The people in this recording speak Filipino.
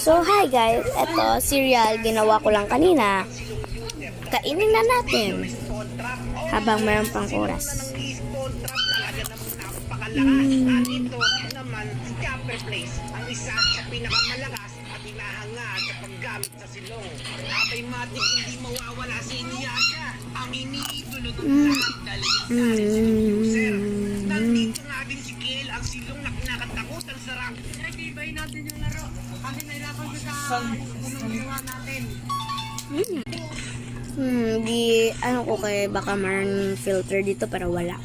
So, hi guys. Ito, cereal. Ginawa ko lang kanina. Kainin na natin. Habang mayroon pang oras. Ito naman si Capper Place, ang isa sa pinakamalakas at hinahanga sa paggamit sa silong. Abay matik hindi mawawala si Inuyasha, ang iniidolo ng lahat dahil sa user. Nandito nga din si Kiel, ang silong na kinakatakutan sa rank. Nag-ibay natin yung laro. Kasi nahirapan ko sa ginawa natin. Ano ko kay baka mayroon filter dito pero wala.